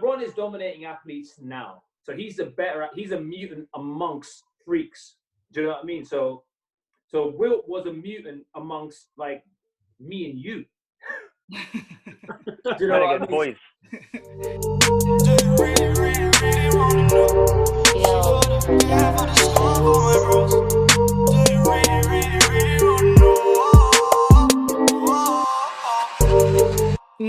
LeBron is dominating athletes now. So he's a mutant amongst freaks. Do you know what I mean? So Wilt was a mutant amongst like me and you. Do you know what I mean? Boys.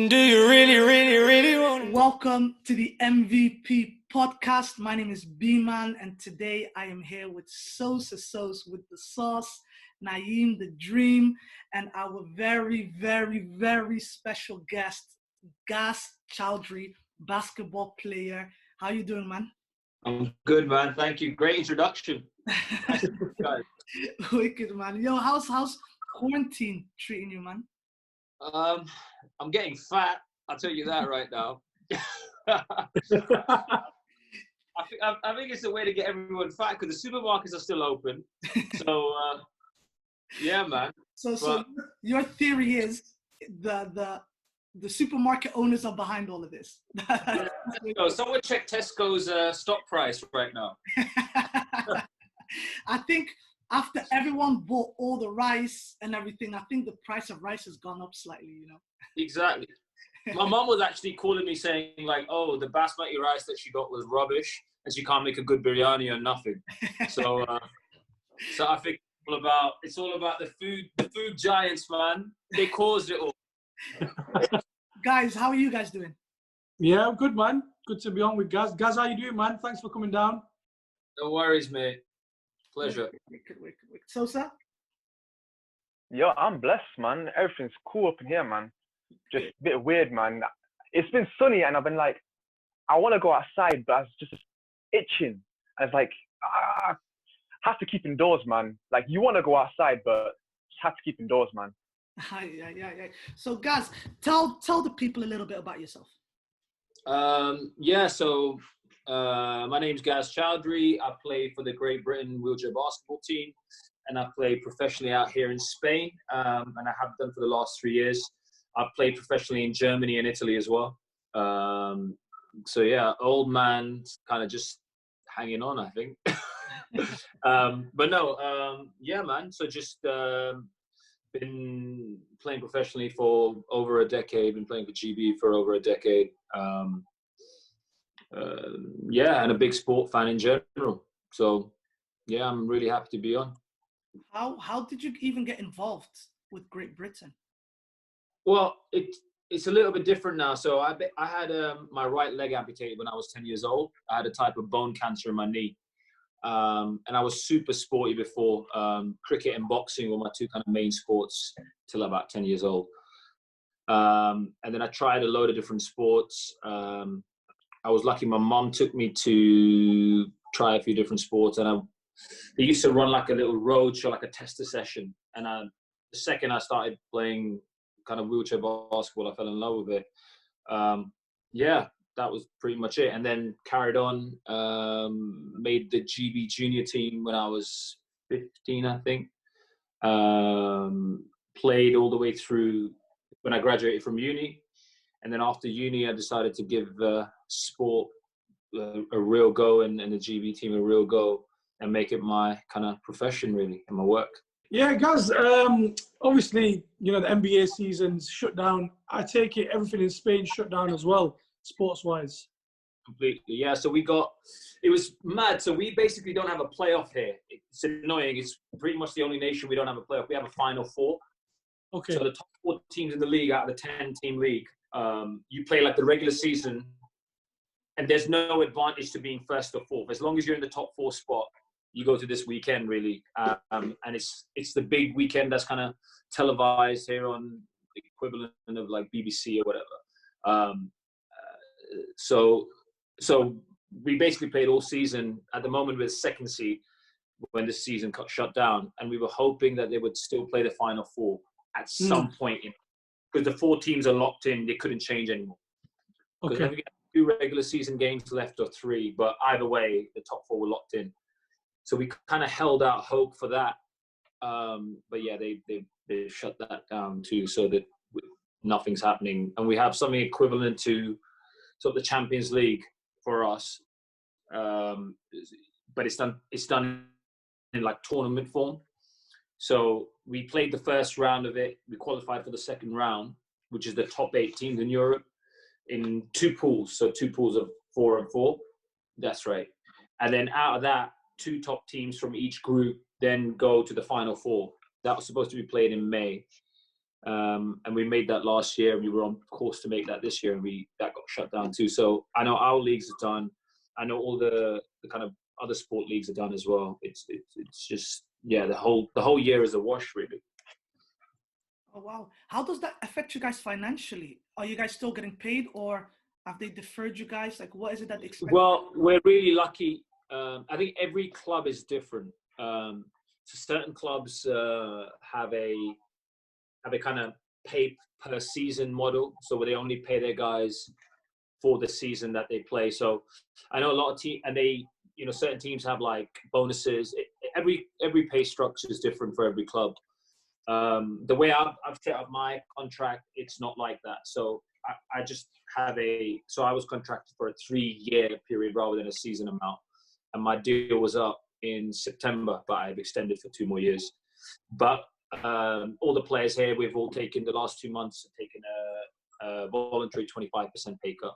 Do you really want? Welcome to the MVP podcast. My name is B-Man, and today I am here with Sosa with the sauce, Naeem the Dream, and our very, very, very special guest, Gaz Choudhry, basketball player. How you doing, man? I'm good, man. Thank you. Great introduction. Wicked, man. Yo, how's quarantine treating you, man? I'm getting fat. I'll tell you that right now. I think it's a way to get everyone fat because the supermarkets are still open. So, yeah, man. So your theory is the supermarket owners are behind all of this. Yeah, someone check Tesco's stock price right now. I think after everyone bought all the rice and everything, I think the price of rice has gone up slightly, you know? Exactly. My mom was actually calling me saying like, oh, the basmati rice that she got was rubbish and she can't make a good biryani or nothing. So I think it's all about the food giants, man. They caused it all. Guys, how are you guys doing? Yeah, I'm good, man. Good to be on with Gaz. Gaz, how you doing, man? Thanks for coming down. No worries, mate. Pleasure. Wicked. Sosa? Yo, I'm blessed, man. Everything's cool up in here, man. Just a bit weird, man. It's been sunny and I've been like, I want to go outside, but I was just itching. And it's like, have to keep indoors, man. Like, you want to go outside, but just have to keep indoors, man. Yeah. So, Gaz, tell the people a little bit about yourself. So my name's Gaz Choudhry. I play for the Great Britain wheelchair basketball team, and I play professionally out here in Spain, and I have done for the last 3 years. I've played professionally in Germany and Italy as well. So yeah, old man, kind of just hanging on, I think. But no, yeah, man. So just been playing professionally for over a decade. Been playing for GB for over a decade. Yeah, and a big sport fan in general. So yeah, I'm really happy to be on. How did you even get involved with Great Britain? Well, it's a little bit different now. So I had my right leg amputated when I was 10 years old. I had a type of bone cancer in my knee. And I was super sporty before. Cricket and boxing were my two kind of main sports till about 10 years old. And then I tried a load of different sports. I was lucky my mom took me to try a few different sports. And they used to run like a little road show, like a tester session. And the second I started playing kind of wheelchair basketball, I fell in love with it. Yeah, that was pretty much it. And then carried on, made the GB junior team when I was 15, I think. Played all the way through when I graduated from uni. And then after uni, I decided to give sport a real go and the GB team a real go and make it my kind of profession, really, and my work. Yeah, Gaz, obviously, you know, the NBA season's shut down. I take it everything in Spain shut down as well, sports-wise. Completely, yeah. So it was mad. So we basically don't have a playoff here. It's annoying. It's pretty much the only nation we don't have a playoff. We have a Final Four. Okay. So the top 4 teams in the league out of the 10-team league, you play like the regular season, and there's no advantage to being first or fourth. As long as you're in the top 4 spot, you go to this weekend, really. And it's the big weekend that's kind of televised here on the equivalent of like BBC or whatever. So we basically played all season. At the moment, we're the second seed when the season got shut down. And we were hoping that they would still play the Final Four at some point. Because the 4 teams are locked in, they couldn't change anymore. Because we got 2 regular season games left or 3. But either way, the top 4 were locked in. So we kind of held out hope for that. But yeah, they shut that down too, so that nothing's happening. And we have something equivalent to sort of the Champions League for us, but it's done in like tournament form. So we played the first round of it. We qualified for the second round, which is the top 8 teams in Europe, in 2 pools. So 2 pools of 4 and 4. That's right. And then out of that, 2 top teams from each group then go to the final 4. That was supposed to be played in May. And we made that last year. We were on course to make that this year, and that got shut down too. So I know our leagues are done. I know all the kind of other sport leagues are done as well. It's just, yeah, the whole year is a wash, really. Oh, wow. How does that affect you guys financially? Are you guys still getting paid, or have they deferred you guys? Like, what is it that they expect? Well, we're really lucky. I think every club is different. So certain clubs have a kind of pay per season model, so where they only pay their guys for the season that they play. So I know a lot of teams, and certain teams have like bonuses. Every pay structure is different for every club. The way I've set up my contract, it's not like that. So I just have so I was contracted for a 3-year period rather than a season amount. And my deal was up in September, but I've extended for 2 more years. But all the players here, we've all taken the last 2 months, taken a voluntary 25% pay cut.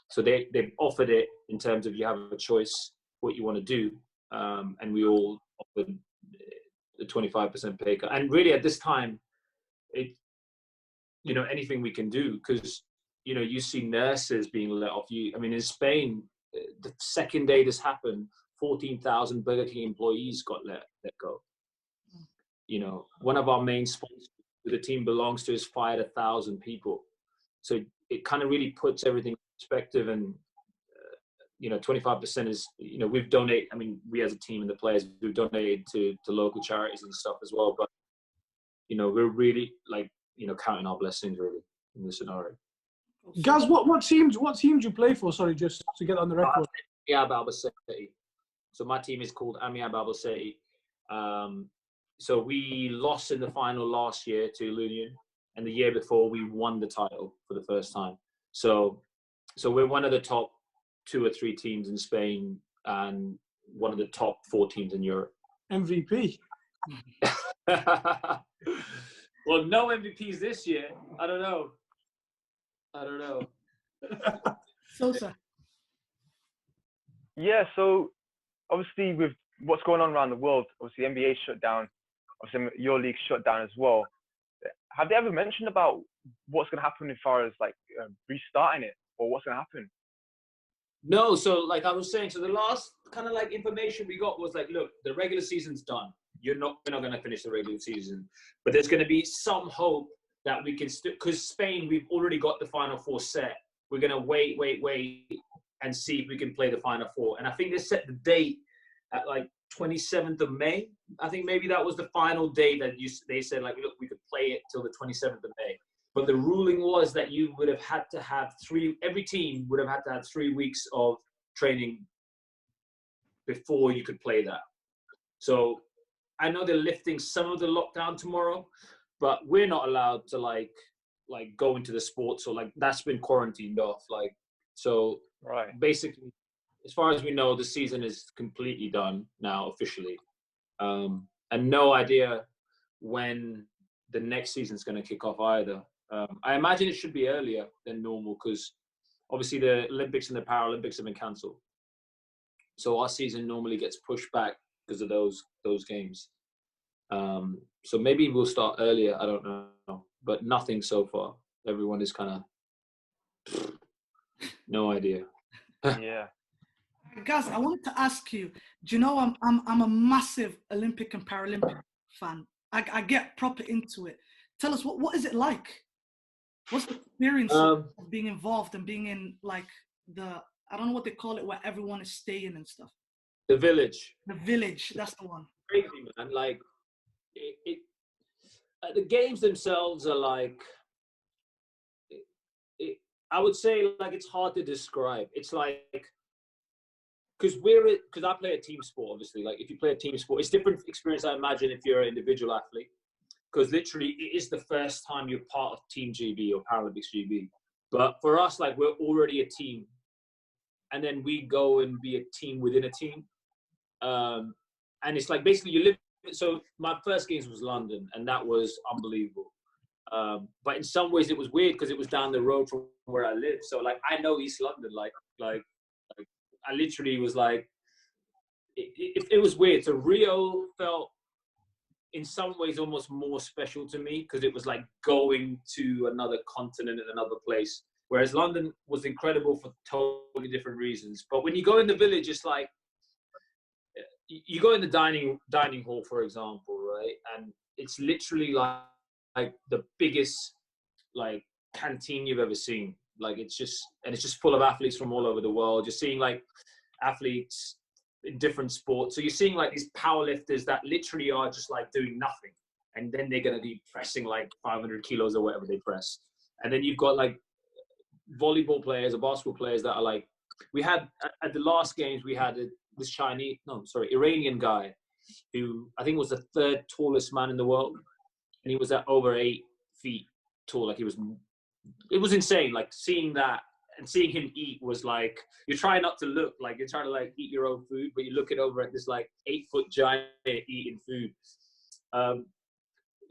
So they've offered it in terms of you have a choice what you want to do. And we all offered the 25% pay cut. And really at this time, anything we can do, because, you see nurses being let off. In Spain, the second day this happened, 14,000 Burger King employees got let go. One of our main sponsors who the team belongs to has fired 1,000 people. So it kind of really puts everything in perspective. And 25% is, we've donated. We as a team and the players, we've donated to local charities and stuff as well. But we're really counting our blessings really in this scenario. Gaz, what teams you play for? Sorry, just to get on the record. Amiab Albacete. So my team is called Amiab Albacete. So we lost in the final last year to L'Union, and the year before we won the title for the first time. So we're one of the top 2 or 3 teams in Spain and one of the top 4 teams in Europe. MVP. Well, no MVPs this year. I don't know. Sosa. Yeah, so obviously with what's going on around the world, obviously NBA shut down, obviously Euroleague shut down as well. Have they ever mentioned about what's going to happen as far as restarting it, or what's going to happen? No, so like I was saying, so the last kind of information we got was look, the regular season's done. We're not going to finish the regular season, but there's going to be some hope that we can still, because Spain, we've already got the Final 4 set. We're going to wait and see if we can play the Final 4. And I think they set the date at 27th of May. I think maybe that was the final day that they said look, we could play it till the 27th of May. But the ruling was that you would have had to have every team would have had to have 3 weeks of training before you could play that. So I know they're lifting some of the lockdown tomorrow, but we're not allowed to go into the sports, or that's been quarantined off. So right. Basically, as far as we know, the season is completely done now officially, and no idea when the next season is going to kick off either. I imagine it should be earlier than normal because obviously the Olympics and the Paralympics have been cancelled. So our season normally gets pushed back because of those games. So maybe we'll start earlier. I don't know, but nothing so far. Everyone is kind of no idea. Yeah. Guys, I wanted to ask you. Do you know I'm a massive Olympic and Paralympic fan. I get proper into it. Tell us what is it like? What's the experience of being involved and being in I don't know what they call it, where everyone is staying and stuff. The village. The village, that's the one. Crazy, man. The games themselves are I would say it's hard to describe. It's because I play a team sport, obviously. If you play a team sport, it's different experience, I imagine, if you're an individual athlete. Because literally, it is the first time you're part of Team GB or Paralympics GB. But for us, like, we're already a team, and then we go and be a team within a team. And it's like basically you live. So my first games was London, and that was unbelievable. But in some ways it was weird because it was down the road from where I live. So like I know East London, like I literally was like, it was weird. So Rio felt in some ways almost more special to me because it was like going to another continent and another place. Whereas London was incredible for totally different reasons. But when you go in the village, it's like, you go in the dining hall, for example, right? And it's literally like the biggest like canteen you've ever seen. Like it's just full of athletes from all over the world. You're seeing like athletes in different sports. So you're seeing like these powerlifters that literally are just like doing nothing. And then they're going to be pressing like 500 kilos or whatever they press. And then you've got like volleyball players or basketball players that are like, we had at the last games, we had this Iranian guy who I think was the third tallest man in the world. And he was at over 8 feet tall. Like it was insane. Like seeing that and seeing him eat was like, you're trying not to look, like you're trying to like eat your own food, but you're looking over at this like 8-foot giant eating food.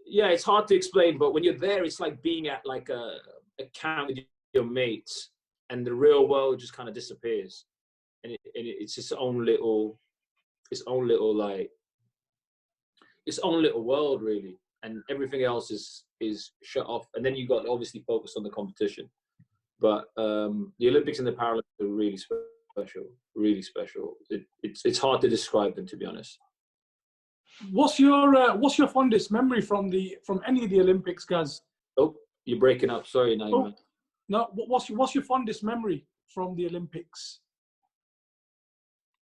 Yeah, it's hard to explain, but when you're there, it's like being at like a camp with your mates and the real world just kind of disappears. And it's its own little world really. And everything else is shut off. And then you got to obviously focus on the competition. But the Olympics and the Paralympics are really special, really special. It's hard to describe them, to be honest. What's your fondest memory from any of the Olympics, Gaz? Oh, you're breaking up. Sorry, Naima. No, what's your fondest memory from the Olympics?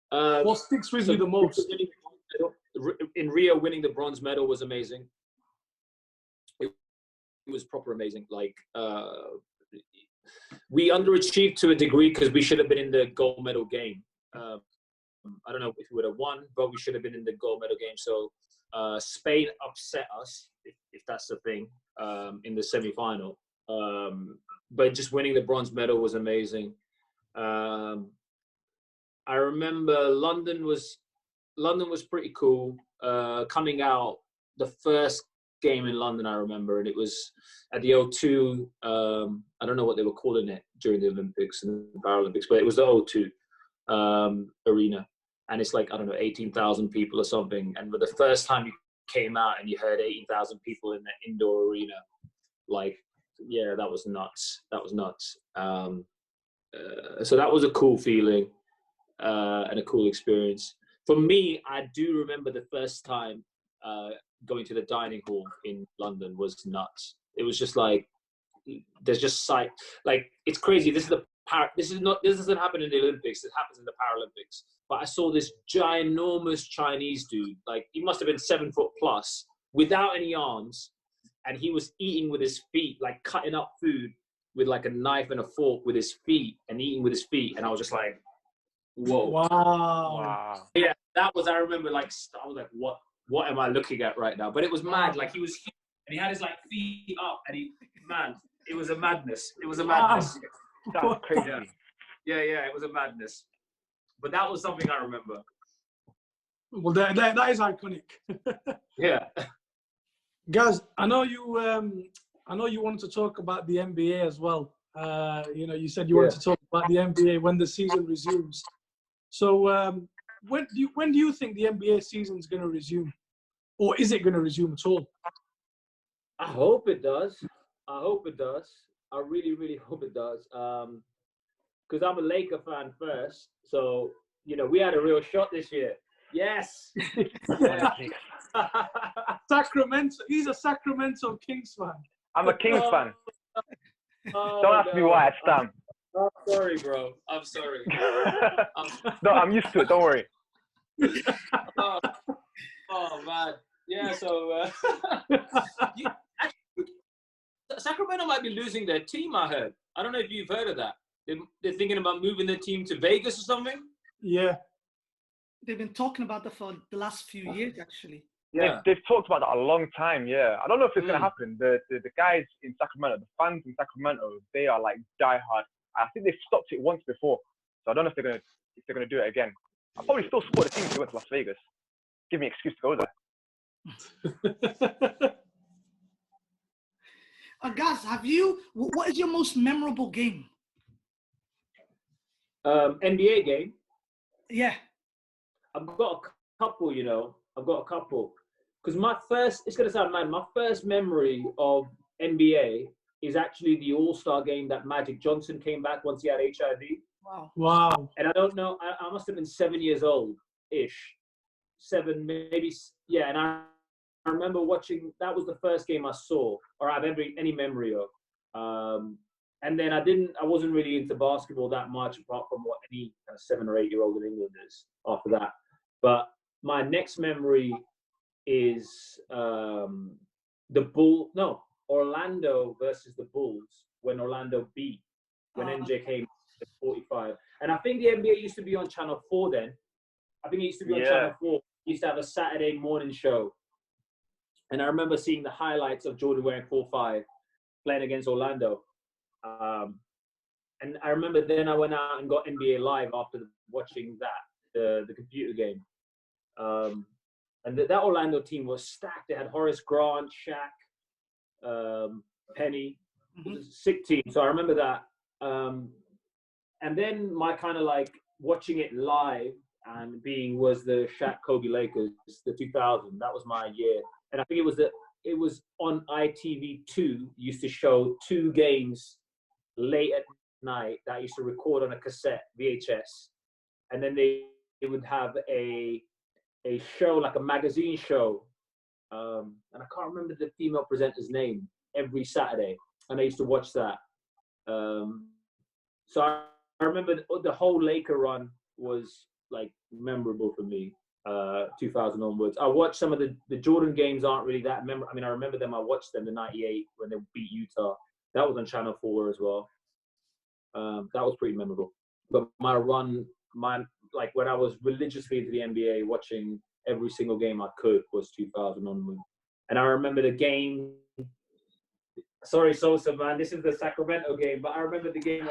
What sticks with you the most? In Rio, winning the bronze medal was amazing. It was proper amazing. Like we underachieved to a degree because we should have been in the gold medal game. I don't know if we would have won, but we should have been in the gold medal game. So Spain upset us, if that's the thing, in the semi-final. But just winning the bronze medal was amazing. I remember London was pretty cool. Coming out, the first game in London, I remember, and it was at the O2. I don't know what they were calling it during the Olympics and the Paralympics, but it was the O2 arena. And it's like, I don't know, 18,000 people or something. And for the first time you came out and you heard 18,000 people in the indoor arena, like, yeah, that was nuts. That was nuts. So that was a cool feeling and a cool experience. For me, I do remember the first time going to the dining hall in London was nuts. It was just like, there's just sight. Like, it's crazy. This doesn't happen in the Olympics. It happens in the Paralympics. But I saw this ginormous Chinese dude, like he must have been 7 foot plus, without any arms, and he was eating with his feet, like cutting up food with like a knife and a fork with his feet and eating with his feet. And I was just like, whoa. Wow. Yeah, that was, I remember, like, I was like, what am I looking at right now? But it was mad. Like, he was huge, and he had his like feet up, and it was a madness. It was a madness. That's crazy. Yeah, it was a madness. But that was something I remember. Well, that is iconic. Yeah. Gaz, I know you wanted to talk about the NBA as well. You said you wanted to talk about the NBA when the season resumes. So when do you think the NBA season is going to resume, or is it going to resume at all? I hope it does. I really, really hope it does. Because I'm a Laker fan first, so we had a real shot this year. Yes. Sacramento. He's a Sacramento Kings fan. I'm a Kings fan. Don't ask me why, Stam. I'm sorry, bro. I'm sorry. No, I'm used to it. Don't worry. Oh man. Yeah. So Sacramento might be losing their team. I heard. I don't know if you've heard of that. They're thinking about moving their team to Vegas or something. Yeah. They've been talking about that for the last few years, actually. Yeah. They've talked about that a long time. Yeah, I don't know if it's gonna happen. The guys in Sacramento, the fans in Sacramento, they are like diehard. I think they've stopped it once before, so I don't know if they're gonna do it again. I'll probably still support the team if they went to Las Vegas. Give me an excuse to go there. Gaz, what is your most memorable game? NBA game. Yeah. I've got a couple, you know. I've got a couple. Because it's going to sound mad, my first memory of NBA is actually the All-Star game that Magic Johnson came back once he had HIV. Wow. And I don't know, I must have been 7 years old-ish. 7, maybe, yeah. And I remember watching, that was the first game I saw, or I have any memory of. And then I wasn't really into basketball that much, apart from what any 7 or 8 year old in England is after that. But my next memory is Orlando versus the Bulls when Orlando beat, when NJ came to 45. And I think the NBA used to be on Channel 4 then. I think it used to be on Channel 4. It used to have a Saturday morning show. And I remember seeing the highlights of Jordan wearing 4-5 playing against Orlando. And I remember then I went out and got NBA Live after watching that, the computer game. And that Orlando team was stacked. They had Horace Grant, Shaq, Penny. It was a sick team. So I remember that. And then my kind of like watching it live and was the Shaq Kobe Lakers, the 2000. That was my year. And I think it was on ITV2, used to show 2 games late at night that I used to record on a cassette, VHS. And then they would have a show, like a magazine show. And I can't remember the female presenter's name, every Saturday. And I used to watch that. So I remember the whole Laker run was like memorable for me, 2000 onwards. I watched some of the Jordan games aren't really that memorable. I mean, I remember them. I watched them in 98 when they beat Utah. That was on Channel 4 as well. That was pretty memorable. But my run, like when I was religiously into the NBA, watching every single game I could, was 2000 onwards. And I remember the game. Sorry, Sosa, man, this is the Sacramento game, but I remember the game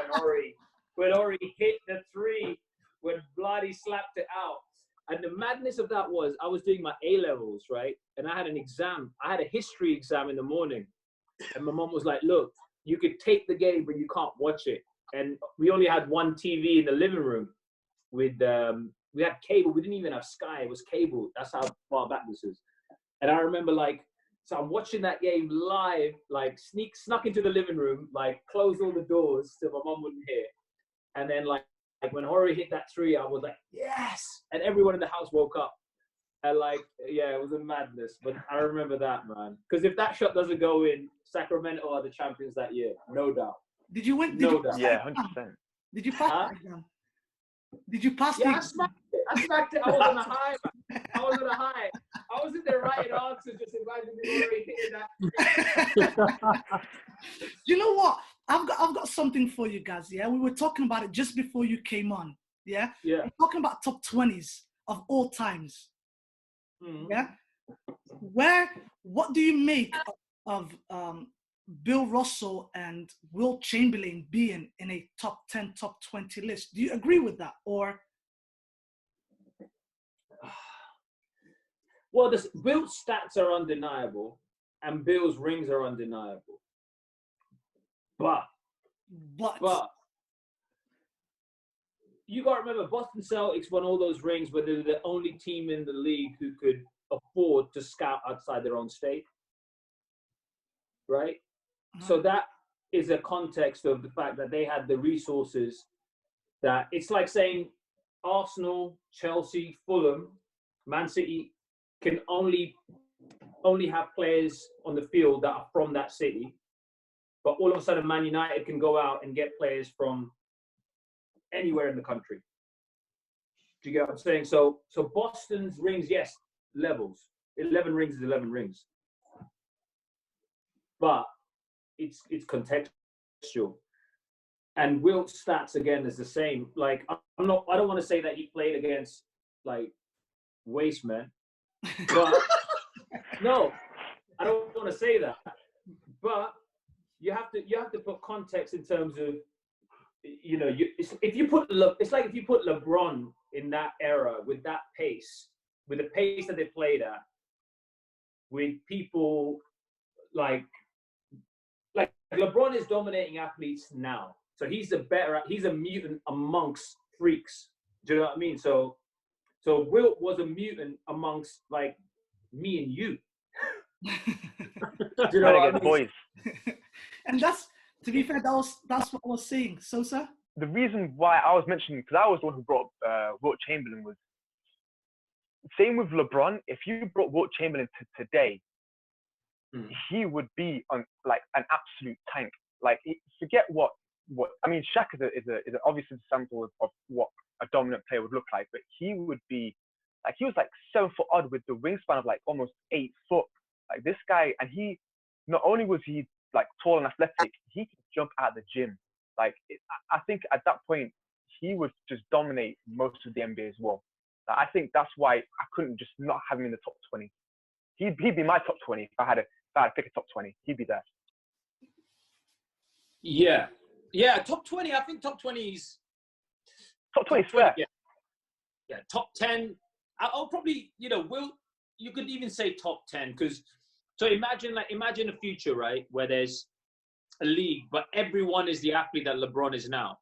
when Ori hit the 3, when Bloody slapped it out. And the madness of that was, I was doing my A-levels, right? And I had an exam. I had a history exam in the morning. And my mom was like, look, you could take the game, but you can't watch it. And we only had one TV in the living room. We had cable. We didn't even have Sky. It was cable. That's how far back this is. And I remember so I'm watching that game live, like snuck into the living room, like closed all the doors so my mom wouldn't hear. And then like when Horry hit that 3, I was like, yes! And everyone in the house woke up. And it was a madness. But I remember that, man. Because if that shot doesn't go in, Sacramento are the champions that year. No doubt. Did you win? No doubt. Yeah, 100%. Did you pass the exam? Did you pass the exam? I smacked it. I was on a high, man. I was in there writing answers, just imagining already hitting that. You know what? I've got something for you guys. Yeah, we were talking about it just before you came on. Yeah. Yeah. We're talking about top 20s of all times. Mm-hmm. Yeah. What do you make of Bill Russell and Wilt Chamberlain being in a top 10, top 20 list? Do you agree with that, or? Well, Wilt's stats are undeniable, and Bill's rings are undeniable. But you got to remember, Boston Celtics won all those rings, but they're the only team in the league who could afford to scout outside their own state, right? Mm-hmm. So that is a context of the fact that they had the resources. That it's like saying Arsenal, Chelsea, Fulham, Man City can only have players on the field that are from that city. But all of a sudden, Man United can go out and get players from anywhere in the country. Do you get what I'm saying? So Boston's rings, yes, levels. 11 rings is 11 rings. But it's contextual. And Wilt's stats, again, is the same. Like, I don't want to say that he played against, like, waste men. But No, I don't want to say that. But you have to put context in terms of, you know, it's like if you put LeBron in that era with that pace, with the pace that they played at, with people like LeBron is dominating athletes now. So he's a mutant amongst freaks. Do you know what I mean? So Wilt was a mutant amongst like me and you. Do you know what I mean? Boys. And that's, to be fair, that's what I was saying. Sosa? The reason why I was mentioning, because I was the one who brought Wilt Chamberlain, was same with LeBron. If you brought Wilt Chamberlain to today, he would be on like an absolute tank. Like, forget what I mean. Shaq is an obvious example of what a dominant player would look like, but he would be like, he was like 7 foot odd with the wingspan of like almost 8 foot. Like this guy, and he not only was he like tall and athletic, he could jump out of the gym. Like I think at that point he would just dominate most of the NBA as well. Like, I think that's why I couldn't just not have him in the top 20. He'd be my top 20 if I had to pick a top 20. He'd be there. Yeah, top 20. I think top 20 is top 20 is fair. Yeah, top 10. I'll probably, you know, you could even say top 10, because so imagine a future, right, where there's a league, but everyone is the athlete that LeBron is now.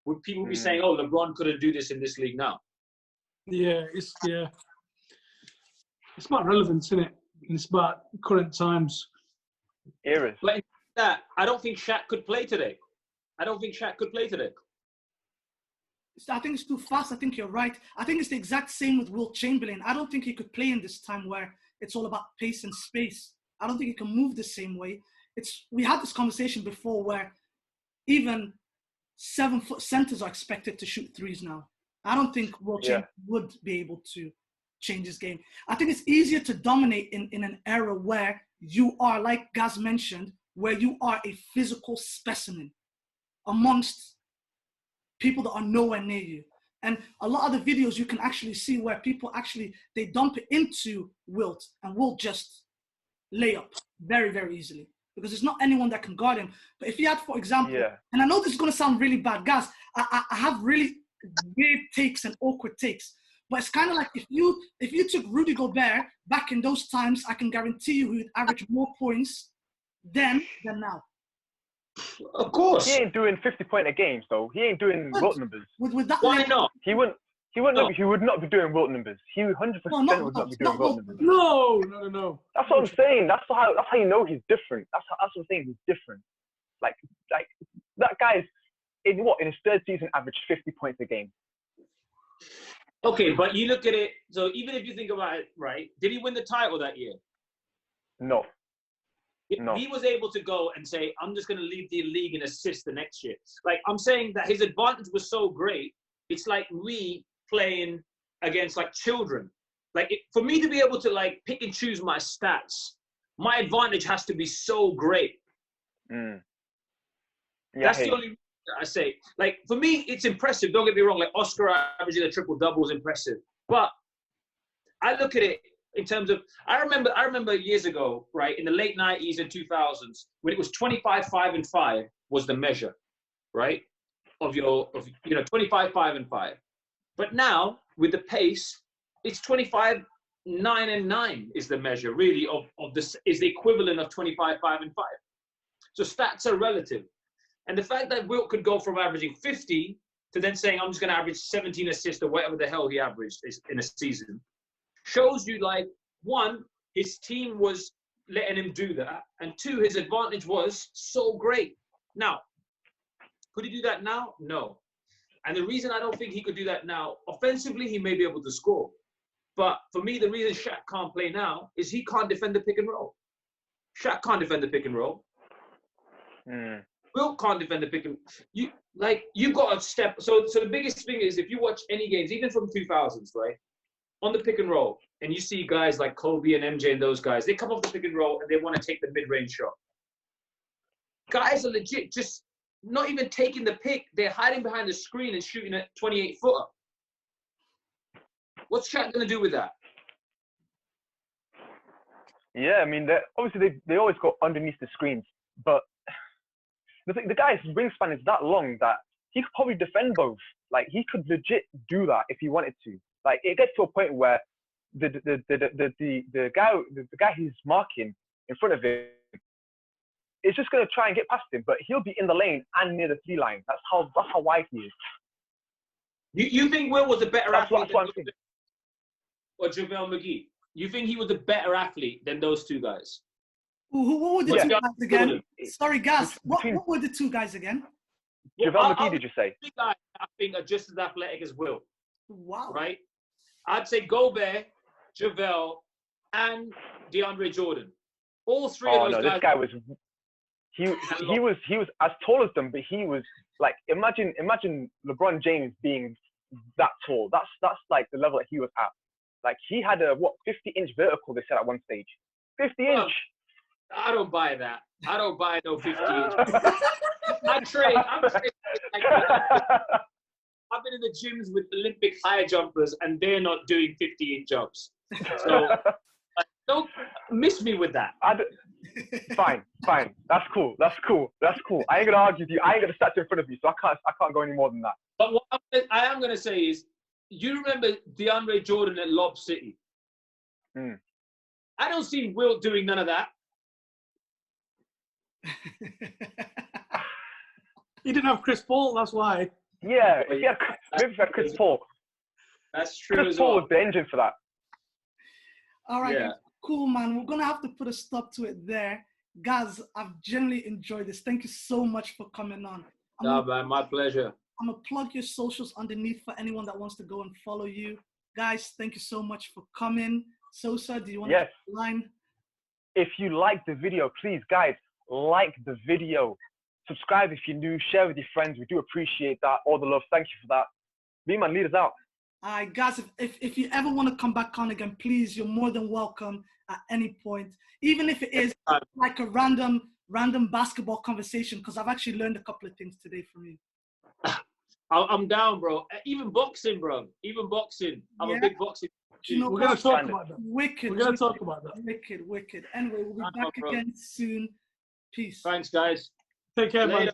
Would people be saying, "Oh, LeBron couldn't do this in this league now"? Yeah, it's about relevance, isn't it? It's about current times. Eras. But in that, I don't think Shaq could play today. I think it's too fast. I think you're right. I think it's the exact same with Wilt Chamberlain. I don't think he could play in this time where it's all about pace and space. I don't think he can move the same way. We had this conversation before where even 7-foot centers are expected to shoot threes now. I don't think Wilt Chamberlain would be able to change his game. I think it's easier to dominate in an era where you are, like Gaz mentioned, where you are a physical specimen amongst people that are nowhere near you. And a lot of the videos you can actually see where people they dump it into Wilt, and Wilt just lay up very, very easily, because there's not anyone that can guard him. But if he had, for example, and I know this is going to sound really bad, guys, I have really weird takes and awkward takes, but it's kind of like if you took Rudy Gobert back in those times, I can guarantee you he would average more points then than now. Of course. He ain't doing 50-point a game, so he ain't doing Wilt numbers. With that, why not? He would not be doing Wilt numbers. He 100% would not be doing Wilt numbers. No. That's what I'm saying. That's how you know he's different. That's what I'm saying. He's different. Like that guy's in his third season averaged 50 points a game. Okay, but you look at it. So even if you think about it, right? Did he win the title that year? No. He was able to go and say, "I'm just going to lead the league in assists the next year." Like, I'm saying that his advantage was so great. It's like me playing against like children. Like, for me to be able to like pick and choose my stats, my advantage has to be so great. Yeah, that's the only reason I say. Like, for me, it's impressive. Don't get me wrong. Like, Oscar averaging a triple-double is impressive. But I look at it in terms of, I remember years ago, right, in the late 90s and 2000s, when it was 25, 5, and 5 was the measure, right, of 25, 5, and 5. But now, with the pace, it's 25, 9, and 9 is the measure, really, of this, is the equivalent of 25, 5, and 5. So stats are relative. And the fact that Wilt could go from averaging 50 to then saying, I'm just going to average 17 assists or whatever the hell he averaged in a season, shows you, like, one, his team was letting him do that, and two, his advantage was so great. Now, could he do that now? No. And the reason I don't think he could do that now, offensively, he may be able to score. But for me, the reason Shaq can't play now is he can't defend the pick and roll. Shaq can't defend the pick and roll. Wilt can't defend the pick and you've got to step. So the biggest thing is, if you watch any games, even from 2000s, right, on the pick and roll, and you see guys like Kobe and MJ and those guys, they come off the pick and roll and they want to take the mid-range shot. Guys are legit just not even taking the pick. They're hiding behind the screen and shooting at 28-footer. What's Shaq going to do with that? Yeah, I mean, obviously they always go underneath the screens, but the guy's wingspan is that long that he could probably defend both. Like, he could legit do that if he wanted to. Like, it gets to a point where the guy he's marking in front of him is just gonna try and get past him, but he'll be in the lane and near the 3 line. That's how wide he is. You think Will was a better athlete than or JaVale McGee? You think he was a better athlete than those two guys? What were the two guys again? Sorry, Gaz. What were the two guys again? JaVale McGee, did you say? Two guys I think are just as athletic as Will. Wow. Right? I'd say Gobert, JaVale, and DeAndre Jordan. All three of those guys. This guy was. He was as tall as them, but he was like, imagine LeBron James being that tall. That's like the level that he was at. Like, he had a 50-inch vertical, they said at one stage. 50-inch. I don't buy that. I don't buy no 50-inch. I'm trained. I've been in the gyms with Olympic high jumpers, and they're not doing 50-inch jumps. So don't miss me with that. Fine. That's cool. I ain't gonna argue with you. I ain't gonna stand in front of you, so I can't go any more than that. But what I am gonna say is, you remember DeAndre Jordan at Lob City? I don't see Wilt doing none of that. He didn't have Chris Paul, that's why. Yeah, if he had Chris Paul. That's true. Chris Paul was the engine for that. All right, yeah. Cool, man. We're going to have to put a stop to it there. Gaz, I've genuinely enjoyed this. Thank you so much for coming on. Man, my pleasure. I'm going to plug your socials underneath for anyone that wants to go and follow you. Guys, thank you so much for coming. Sosa, do you want to line? If you like the video, please, guys, like the video. Subscribe if you're new. Share with your friends. We do appreciate that. All the love. Thank you for that. B-Man, lead us out. Guys, if you ever want to come back on again, please, you're more than welcome at any point. Even if it is like a random basketball conversation, because I've actually learned a couple of things today from you. I'm down, bro. Even boxing, bro. I'm a big boxing. You know, we're going to talk about that. Wicked. We're going to talk about that. Wicked. Anyway, we'll be back again soon. Peace. Thanks, guys. Take care, man.